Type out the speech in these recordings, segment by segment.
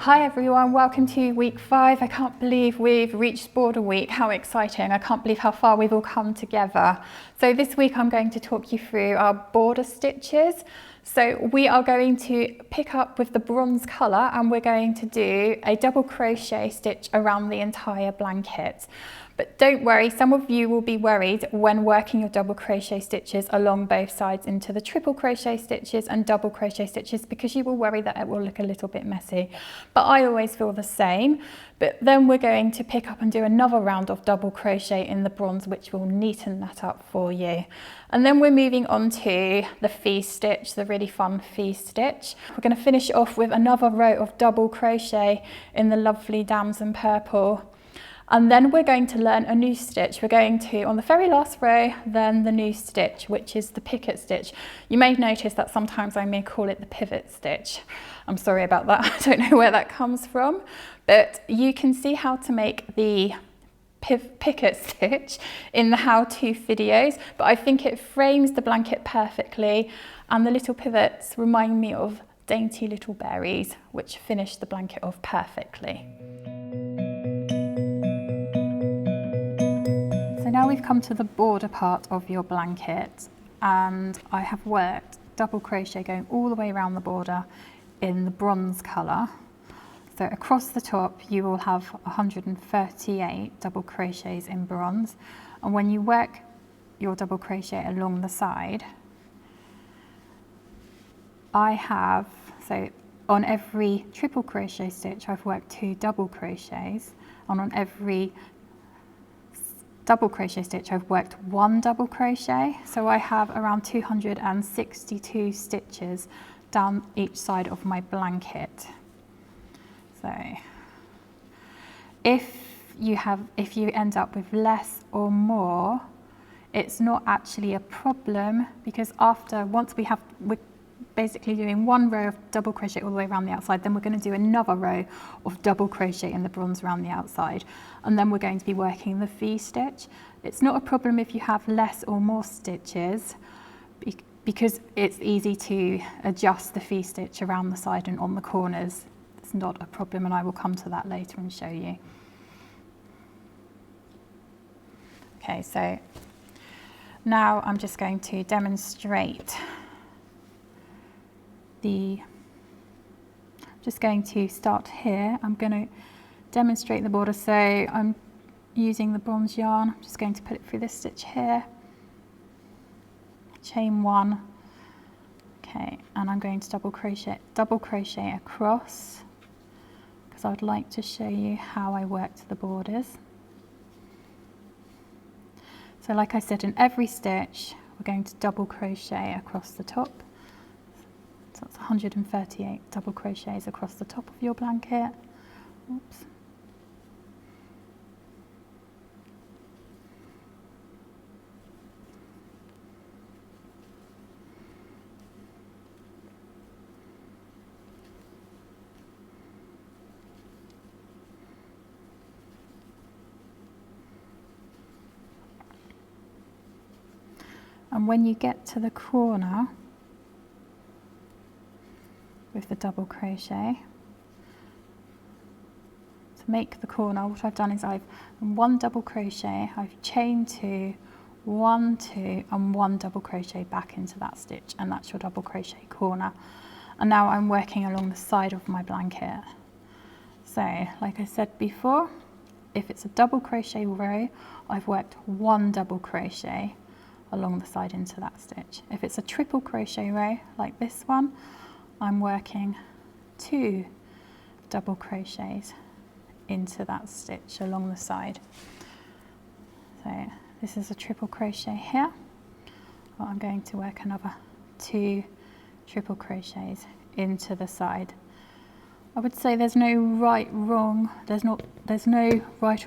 Hi everyone, welcome to week 5. I can't believe we've reached border week. How exciting. I can't believe how far we've all come together. So this week I'm going to talk you through our border stitches. So we are going to pick up with the bronze colour and we're going to do a double crochet stitch around the entire blanket. But don't worry, some of you will be worried when working your double crochet stitches along both sides into the triple crochet stitches and double crochet stitches, because you will worry that it will look a little bit messy. But I always feel the same. But then we're going to pick up and do another round of double crochet in the bronze, which will neaten that up for you. And then we're moving on to the feast stitch, the really fun feast stitch. We're going to finish off with another row of double crochet in the lovely damson purple. And then we're going to learn a new stitch. We're going to, on the very last row, then the new stitch, which is the Picot Stitch. You may notice that sometimes I may call it the pivot stitch. I'm sorry about that, I don't know where that comes from, but you can see how to make the Picot Stitch in the how-to videos, but I think it frames the blanket perfectly, and the little pivots remind me of dainty little berries, which finish the blanket off perfectly. So now we've come to the border part of your blanket, and I have worked double crochet going all the way around the border in the bronze colour. So across the top you will have 138 double crochets in bronze, and when you work your double crochet along the side, I have, so on every triple crochet stitch I've worked 2 double crochets, and on every double crochet stitch I've worked 1 double crochet. So I have around 262 stitches down each side of my blanket. So if you end up with less or more, it's not actually a problem, because once we're basically doing 1 row of double crochet all the way around the outside, then we're going to do another row of double crochet in the bronze around the outside, and then we're going to be working the V stitch. It's not a problem if you have less or more stitches, because it's easy to adjust the V stitch around the side and on the corners. It's not a problem, and I will come to that later and show you. Okay, so now I'm just going to demonstrate just going to start here. I'm going to demonstrate the border. So I'm using the bronze yarn. I'm just going to put it through this stitch here, chain 1, okay, and I'm going to double crochet across, because I would like to show you how I worked the borders. So like I said, in every stitch we're going to double crochet across the top. So that's 138 double crochets across the top of your blanket. Oops. And when you get to the corner with the double crochet, to make the corner, what I've done is I've 1 double crochet, I've chained 2, 1, 2, and 1 double crochet back into that stitch, and that's your double crochet corner. And now I'm working along the side of my blanket. So like I said before, if it's a double crochet row, I've worked 1 double crochet along the side into that stitch. If it's a triple crochet row like this one, I'm working 2 double crochets into that stitch along the side. So this is a triple crochet here. Well, I'm going to work another 2 triple crochets into the side. I would say there's no right or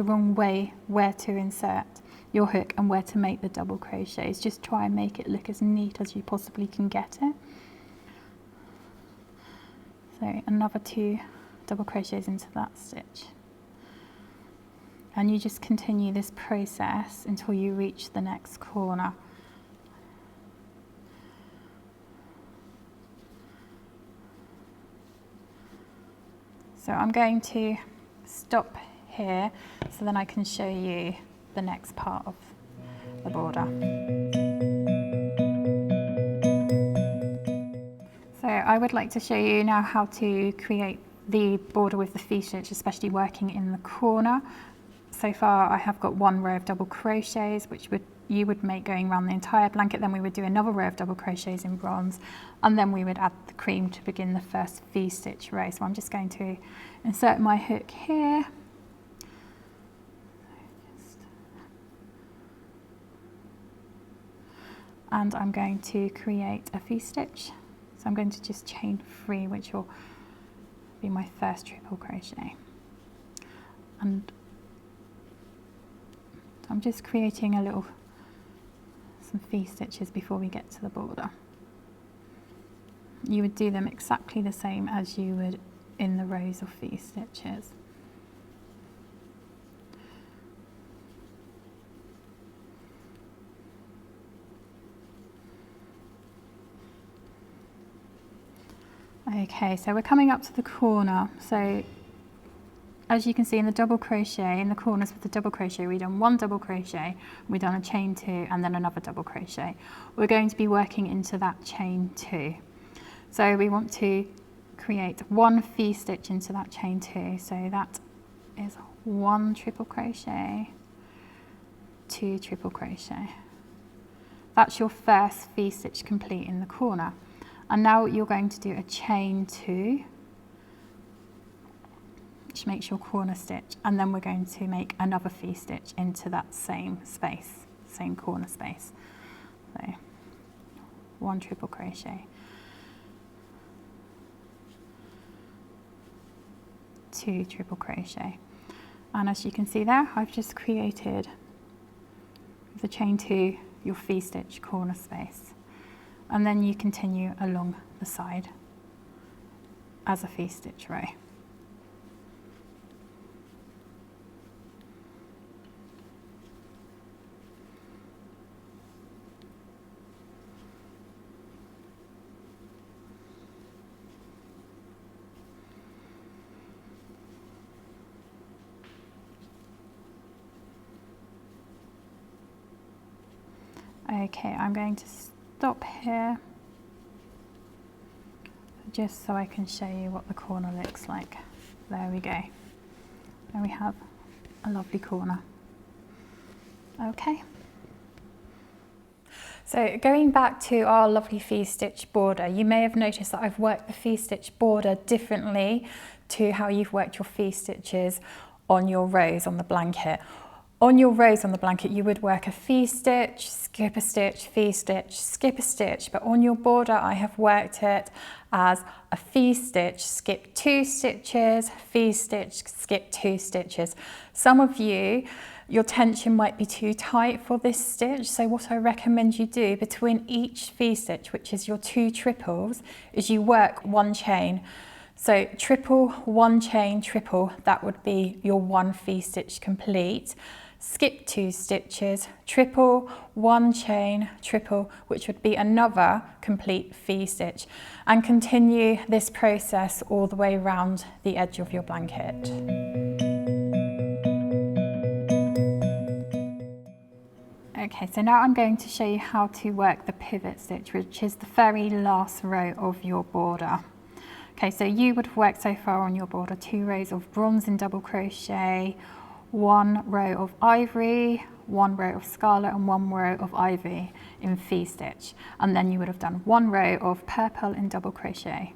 wrong way where to insert your hook and where to make the double crochets. Just try and make it look as neat as you possibly can get it. So another 2 double crochets into that stitch, and you just continue this process until you reach the next corner. So I'm going to stop here so then I can show you the next part of the border. So I would like to show you now how to create the border with the V-stitch, especially working in the corner. So far I have got one row of double crochets, which you would make going around the entire blanket. Then we would do another row of double crochets in bronze, and then we would add the cream to begin the first V-stitch row. So I'm just going to insert my hook here. And I'm going to create a V-stitch. So I'm going to just chain 3, which will be my first triple crochet. And I'm just creating some V-stitches before we get to the border. You would do them exactly the same as you would in the rows of V-stitches. Okay, so we're coming up to the corner. So as you can see in the double crochet, in the corners with the double crochet, we've done 1 double crochet, we've done a chain 2 and then another double crochet. We're going to be working into that chain 2. So we want to create 1 V-stitch into that chain 2. So that is 1 triple crochet, 2 triple crochet. That's your first V-stitch complete in the corner. And now you're going to do a chain 2, which makes your corner stitch, and then we're going to make another V-stitch into that same space, same corner space. So 1 triple crochet, 2 triple crochet, and as you can see there, I've just created the chain 2, your V-stitch corner space, and then you continue along the side as a V-stitch row. Okay, I'm going to stop here just so I can show you what the corner looks like. There we go. And we have a lovely corner. Okay. So going back to our lovely V-stitch border, you may have noticed that I've worked the V-stitch border differently to how you've worked your V-stitches on your rows on the blanket. On your rows on the blanket, you would work a V-stitch, skip a stitch, V-stitch, skip a stitch, but on your border, I have worked it as a V-stitch, skip 2 stitches, V-stitch, skip 2 stitches. Some of you, your tension might be too tight for this stitch, so what I recommend you do between each V-stitch, which is your 2 triples, is you work 1 chain. So triple, 1 chain, triple, that would be your 1 V-stitch complete. Skip 2 stitches, triple, 1 chain, triple, which would be another complete V-stitch, and continue this process all the way around the edge of your blanket. Okay, so now I'm going to show you how to work the pivot stitch, which is the very last row of your border. Okay, so you would have worked so far on your border 2 rows of bronze in double crochet, 1 row of ivory, 1 row of scarlet and 1 row of ivy in V-stitch, and then you would have done 1 row of purple in double crochet.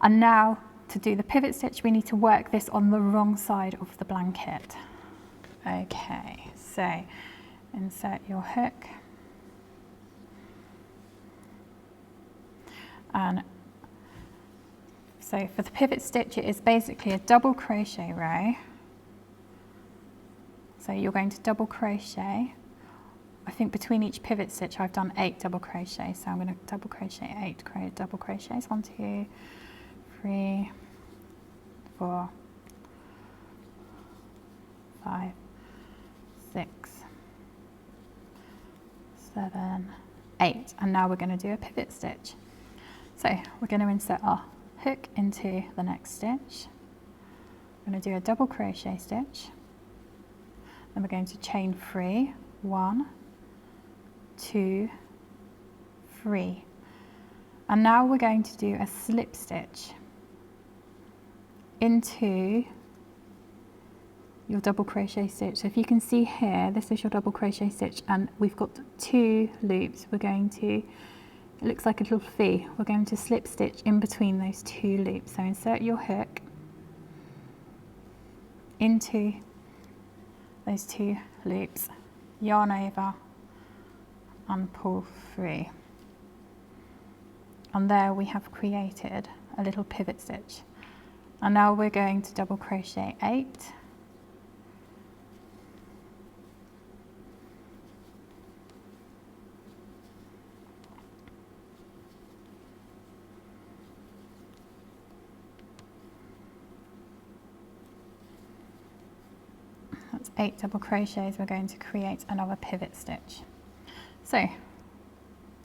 And now to do the pivot stitch, we need to work this on the wrong side of the blanket. Okay, so insert your hook and so for the pivot stitch, it is basically a double crochet row. So you're going to double crochet. I think between each pivot stitch I've done 8 double crochets, so I'm going to double crochet 8 double crochets. 1, 2, 3, 4, 5, 6, 7, 8, and now we're going to do a pivot stitch. So we're going to insert our hook into the next stitch, I'm going to do a double crochet stitch, then we're going to chain 3, 1, 2, 3, and now we're going to do a slip stitch into your double crochet stitch. So if you can see here, this is your double crochet stitch, and we've got 2 loops. We're going to, it looks like a little V, we're going to slip stitch in between those 2 loops. So insert your hook into those 2 loops, yarn over and pull through. And there we have created a little pivot stitch. And now we're going to double crochet 8, that's 8 double crochets. We're going to create another pivot stitch. So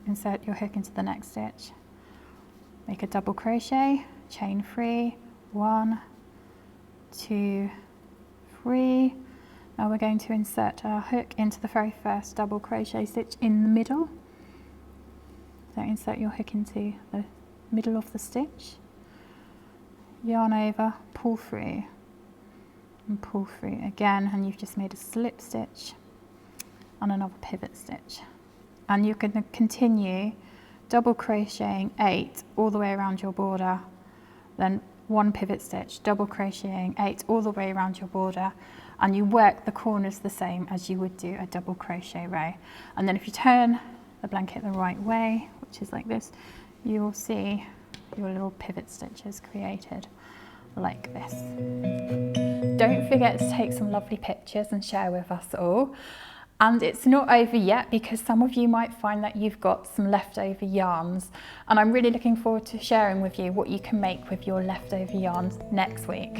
insert your hook into the next stitch, make a double crochet, chain 3, 1, 2, 3. Now we're going to insert our hook into the very first double crochet stitch in the middle. So insert your hook into the middle of the stitch, yarn over, pull through, and pull through again, and you've just made a slip stitch and another pivot stitch. And you can continue double crocheting 8 all the way around your border, then 1 pivot stitch, double crocheting 8 all the way around your border, and you work the corners the same as you would do a double crochet row. And then if you turn the blanket the right way, which is like this, you will see your little pivot stitches created like this. Don't forget to take some lovely pictures and share with us all. And it's not over yet, because some of you might find that you've got some leftover yarns, and I'm really looking forward to sharing with you what you can make with your leftover yarns next week.